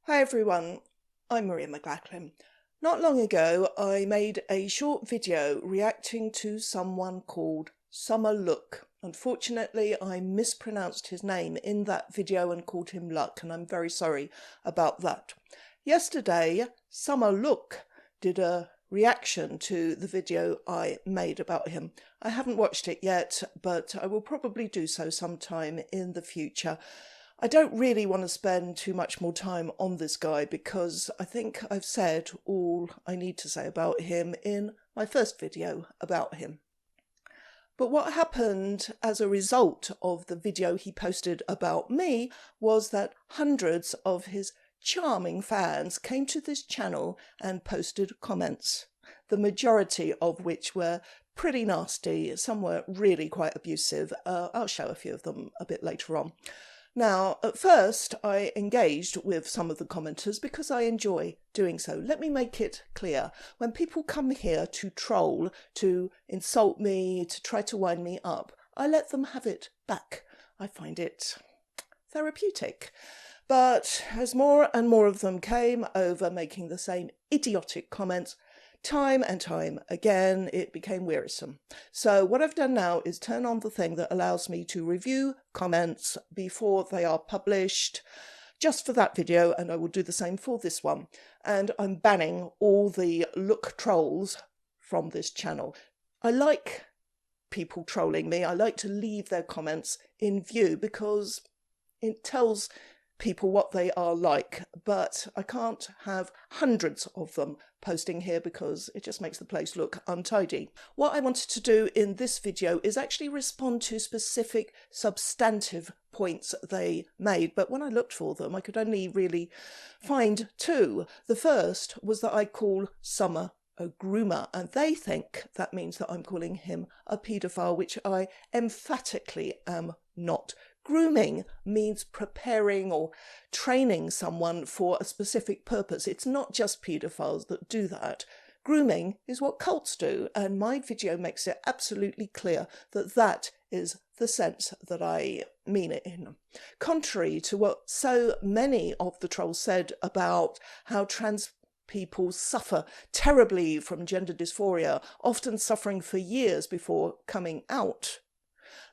Hi everyone, I'm Maria McLachlan. Not long ago I made a short video reacting to someone called Summer Luk. Unfortunately I mispronounced his name in that video and called him Luck, and I'm very sorry about that. Yesterday Summer Luk did a reaction to the video I made about him. I haven't watched it yet, but I will probably do so sometime in the future. I don't really want to spend too much more time on this guy because I think I've said all I need to say about him in my first video about him. But what happened as a result of the video he posted about me was that hundreds of his charming fans came to this channel and posted comments, the majority of which were pretty nasty. Some were really quite abusive. I'll show a few of them a bit later on. Now, at first, I engaged with some of the commenters because I enjoy doing so. Let me make it clear. When people come here to troll, to insult me, to try to wind me up, I let them have it back. I find it therapeutic. But as more and more of them came over making the same idiotic comments, time and time again, it became wearisome. So what I've done now is turn on the thing that allows me to review comments before they are published, just for that video, and I will do the same for this one. And I'm banning all the Look trolls from this channel. I like people trolling me. I like to leave their comments in view because it tells people what they are like, but I can't have hundreds of them posting here because it just makes the place look untidy. What I wanted to do in this video is actually respond to specific substantive points they made, but when I looked for them I could only really find two. The first was that I call Summer a groomer, and they think that means that I'm calling him a paedophile, which I emphatically am not. Grooming means preparing or training someone for a specific purpose. It's not just paedophiles that do that. Grooming is what cults do, and my video makes it absolutely clear that that is the sense that I mean it in. Contrary to what so many of the trolls said about how trans people suffer terribly from gender dysphoria, often suffering for years before coming out.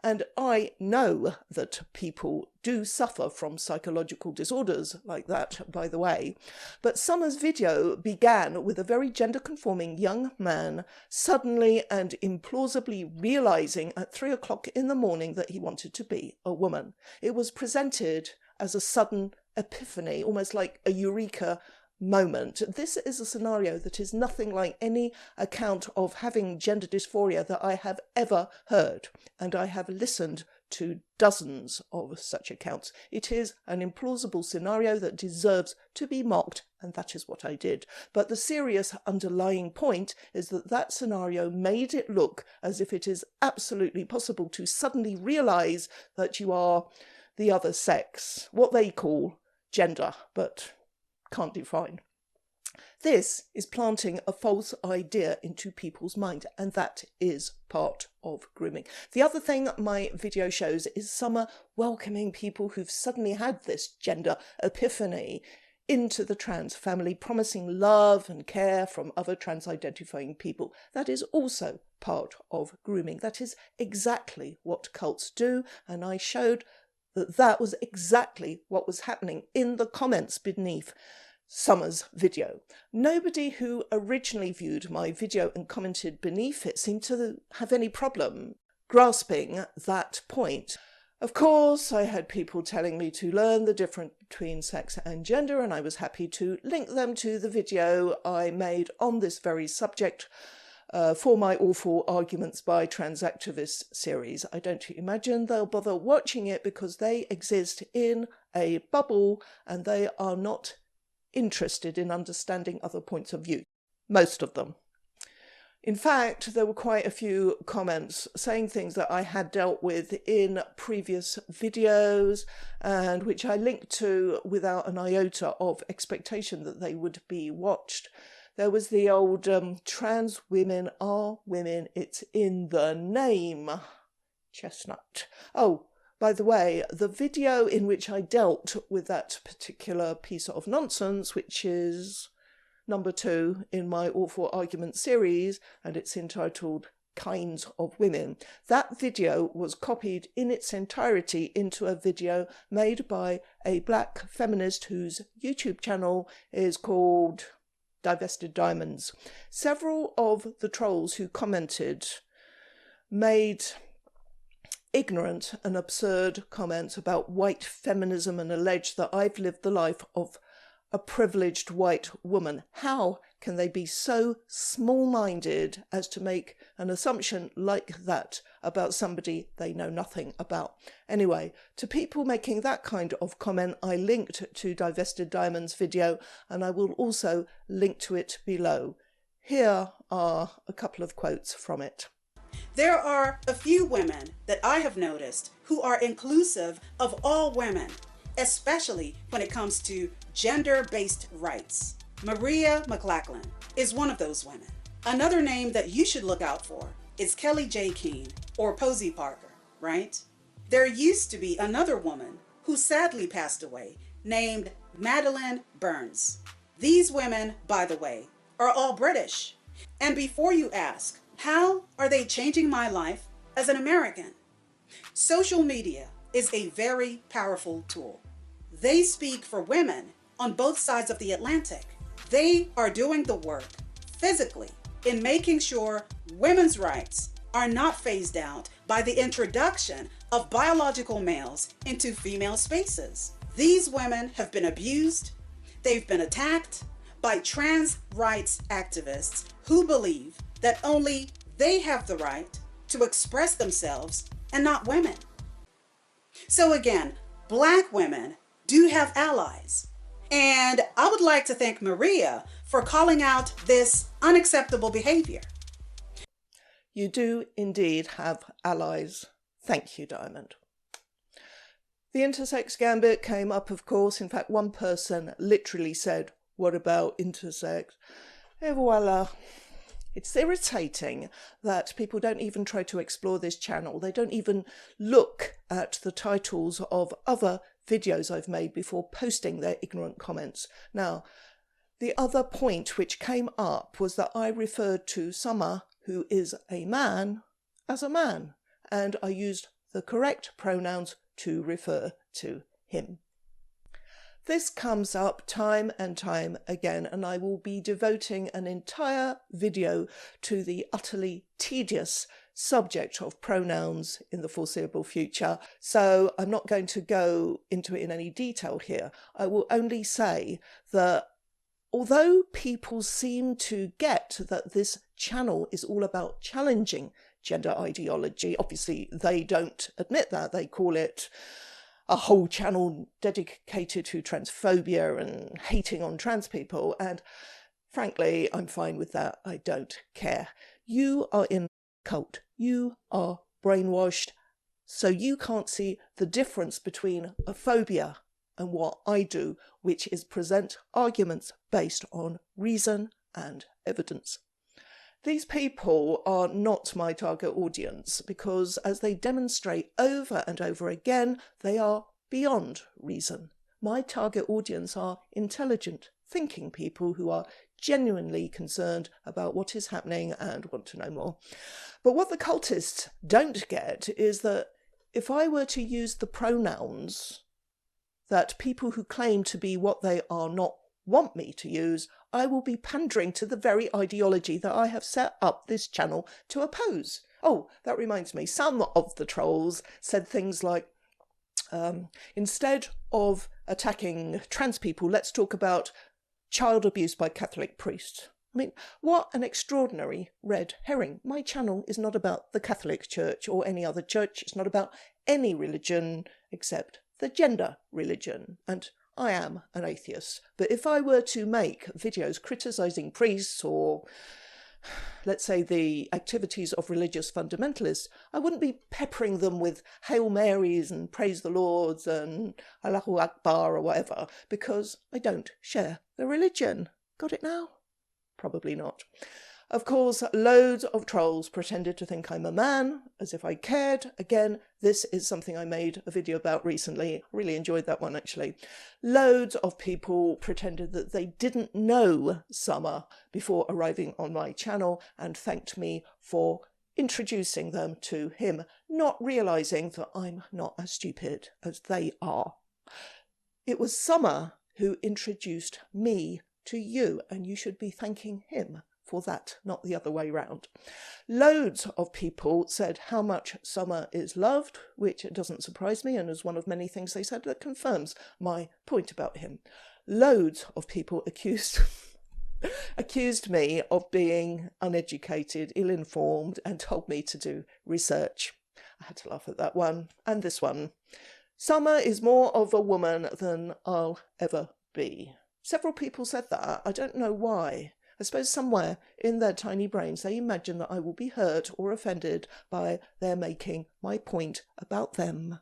And I know that people do suffer from psychological disorders like that, by the way. But Summer's video began with a very gender-conforming young man suddenly and implausibly realizing at 3 o'clock in the morning that he wanted to be a woman. It was presented as a sudden epiphany, almost like a eureka moment. This is a scenario that is nothing like any account of having gender dysphoria that I have ever heard, and I have listened to dozens of such accounts. It is an implausible scenario that deserves to be mocked, and that is what I did. But the serious underlying point is that that scenario made it look as if it is absolutely possible to suddenly realize that you are the other sex, what they call gender, but can't define. This is planting a false idea into people's mind, and that is part of grooming. The other thing my video shows is Summer welcoming people who've suddenly had this gender epiphany into the trans family, promising love and care from other trans-identifying people. That is also part of grooming. That is exactly what cults do, and I showed that that was exactly what was happening in the comments beneath Summer's video. Nobody who originally viewed my video and commented beneath it seemed to have any problem grasping that point. Of course, I had people telling me to learn the difference between sex and gender, and I was happy to link them to the video I made on this very subject for my Awful Arguments by Trans Activists series. I don't imagine they'll bother watching it because they exist in a bubble and they are not interested in understanding other points of view. Most of them. In fact, there were quite a few comments saying things that I had dealt with in previous videos and which I linked to without an iota of expectation that they would be watched. There was the old trans women are women, it's in the name. Chestnut. Oh, By the way, the video in which I dealt with that particular piece of nonsense, which is number 2 in my Awful Argument series, and it's entitled Kinds of Women. That video was copied in its entirety into a video made by a black feminist whose YouTube channel is called Divested Diamonds. Several of the trolls who commented made ignorant and absurd comments about white feminism and alleged that I've lived the life of a privileged white woman. How can they be so small-minded as to make an assumption like that about somebody they know nothing about? Anyway, to people making that kind of comment, I linked to Divested Diamonds video, and I will also link to it below. Here are a couple of quotes from it. There are a few women that I have noticed who are inclusive of all women, especially when it comes to gender-based rights. Maria McLachlan is one of those women. Another name that you should look out for is Kelly J. Keene or Posey Parker, right? There used to be another woman who sadly passed away named Madeline Burns. These women, by the way, are all British. And before you ask, how are they changing my life as an American? Social media is a very powerful tool. They speak for women on both sides of the Atlantic. They are doing the work physically in making sure women's rights are not phased out by the introduction of biological males into female spaces. These women have been abused. They've been attacked by trans rights activists who believe that only they have the right to express themselves and not women. So again, Black women do have allies. And I would like to thank Maria for calling out this unacceptable behavior. You do indeed have allies. Thank you, Diamond. The intersex gambit came up, of course. In fact, one person literally said, "What about intersex?" Et voila. It's irritating that people don't even try to explore this channel. They don't even look at the titles of other videos I've made before posting their ignorant comments. Now, the other point which came up was that I referred to Summer, who is a man, as a man, and I used the correct pronouns to refer to him. This comes up time and time again, and I will be devoting an entire video to the utterly tedious subject of pronouns in the foreseeable future, so I'm not going to go into it in any detail here. I will only say that although people seem to get that this channel is all about challenging gender ideology, obviously they don't admit that. They call it a whole channel dedicated to transphobia and hating on trans people, and frankly, I'm fine with that. I don't care. You are in a cult. You are brainwashed, so you can't see the difference between a phobia and what I do, which is present arguments based on reason and evidence. These people are not my target audience because, as they demonstrate over and over again, they are beyond reason. My target audience are intelligent, thinking people who are genuinely concerned about what is happening and want to know more. But what the cultists don't get is that if I were to use the pronouns that people who claim to be what they are not want me to use, I will be pandering to the very ideology that I have set up this channel to oppose. Oh, that reminds me, some of the trolls said things like, instead of attacking trans people, let's talk about child abuse by Catholic priests. I mean, what an extraordinary red herring. My channel is not about the Catholic Church or any other church. It's not about any religion except the gender religion. And I am an atheist, but if I were to make videos criticising priests or, let's say, the activities of religious fundamentalists, I wouldn't be peppering them with Hail Marys and Praise the Lords and Allahu Akbar or whatever, because I don't share the religion. Got it now? Probably not. Of course, loads of trolls pretended to think I'm a man, as if I cared. Again, this is something I made a video about recently. Really enjoyed that one, actually. Loads of people pretended that they didn't know Summer before arriving on my channel and thanked me for introducing them to him, not realising that I'm not as stupid as they are. It was Summer who introduced me to you, and you should be thanking him for that, not the other way round. Loads of people said how much Summer is loved, which doesn't surprise me, and is one of many things they said that confirms my point about him. Loads of people accused me of being uneducated, ill-informed, and told me to do research. I had to laugh at that one, and this one. Summer is more of a woman than I'll ever be. Several people said that. I don't know why. I suppose somewhere in their tiny brains they imagine that I will be hurt or offended by their making my point about them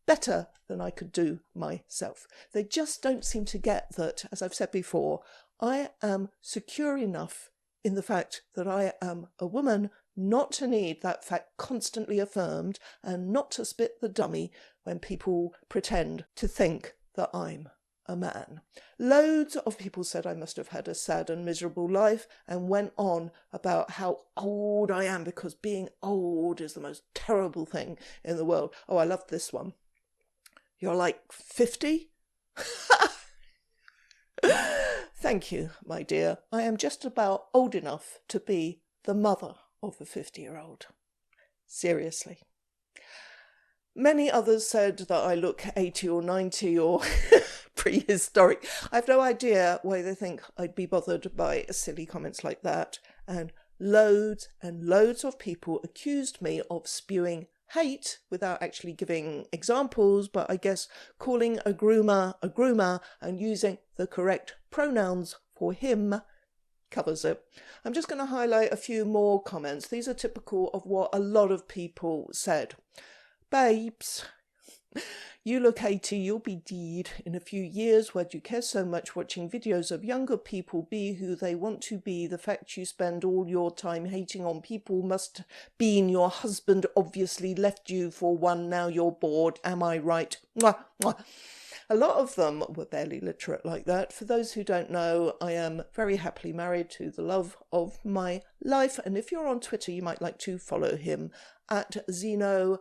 better than I could do myself. They just don't seem to get that, as I've said before, I am secure enough in the fact that I am a woman not to need that fact constantly affirmed and not to spit the dummy when people pretend to think that I'm a man. Loads of people said I must have had a sad and miserable life and went on about how old I am because being old is the most terrible thing in the world. Oh, I loved this one. You're like 50? Thank you, my dear. I am just about old enough to be the mother of a 50-year-old. Seriously. Many others said that I look 80 or 90 or prehistoric. I have no idea why they think I'd be bothered by silly comments like that. And loads of people accused me of spewing hate without actually giving examples, but I guess calling a groomer and using the correct pronouns for him covers it. I'm just going to highlight a few more comments. These are typical of what a lot of people said. Babes, you look 80, you'll be deed in a few years. Why do you care so much watching videos of younger people be who they want to be? The fact you spend all your time hating on people must mean your husband obviously left you for one, now you're bored. Am I right? Mwah, mwah. A lot of them were barely literate like that. For those who don't know, I am very happily married to the love of my life. And if you're on Twitter, you might like to follow him at Zeno001.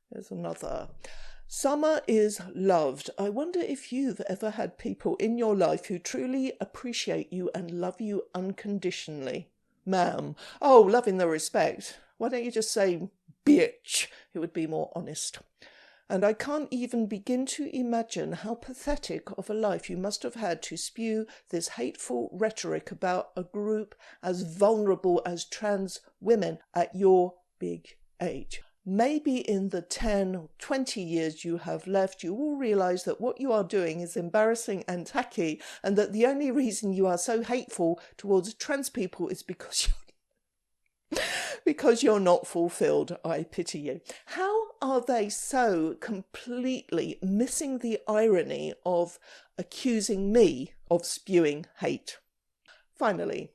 There's another. Summer is loved. I wonder if you've ever had people in your life who truly appreciate you and love you unconditionally. Ma'am. Oh, love in the respect. Why don't you just say bitch? It would be more honest. And I can't even begin to imagine how pathetic of a life you must have had to spew this hateful rhetoric about a group as vulnerable as trans women at your big age. Maybe in the 10, 20 years you have left, you will realise that what you are doing is embarrassing and tacky, and that the only reason you are so hateful towards trans people is because you're not fulfilled. I pity you. How are they so completely missing the irony of accusing me of spewing hate? Finally,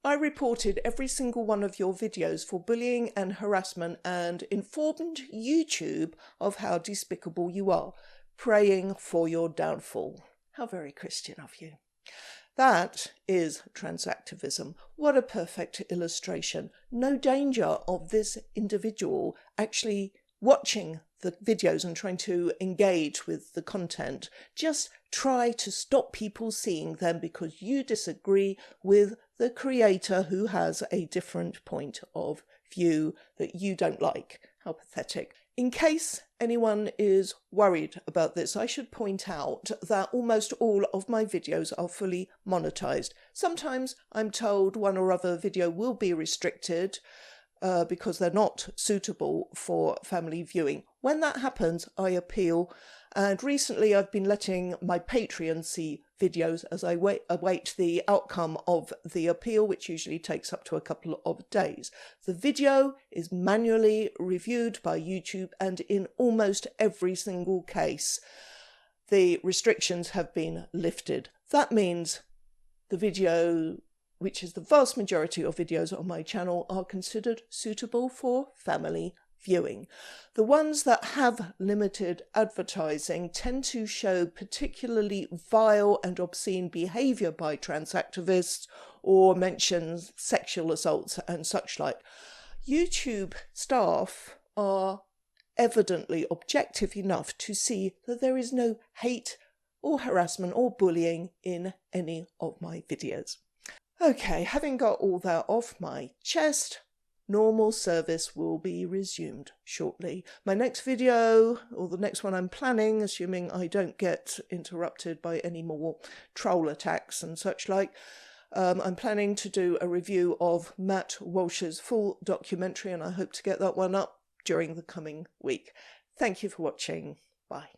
I reported every single one of your videos for bullying and harassment and informed YouTube of how despicable you are, praying for your downfall. How very Christian of you. That is transactivism. What a perfect illustration. No danger of this individual actually watching the videos and trying to engage with the content. Just try to stop people seeing them because you disagree with the creator who has a different point of view that you don't like. How pathetic. In case anyone is worried about this, I should point out that almost all of my videos are fully monetized. Sometimes I'm told one or other video will be restricted because they're not suitable for family viewing. When that happens, I appeal. And recently I've been letting my Patreon see videos as I await the outcome of the appeal, which usually takes up to a couple of days. The video is manually reviewed by YouTube, and in almost every single case, the restrictions have been lifted. That means The video, which is the vast majority of videos on my channel, are considered suitable for family viewing. The ones that have limited advertising tend to show particularly vile and obscene behaviour by trans activists or mention sexual assaults and such like. YouTube staff are evidently objective enough to see that there is no hate or harassment or bullying in any of my videos. Okay, having got all that off my chest, normal service will be resumed shortly. My next video, or the next one I'm planning, assuming I don't get interrupted by any more troll attacks and such like, I'm planning to do a review of Matt Walsh's full documentary, and I hope to get that one up during the coming week. Thank you for watching. Bye.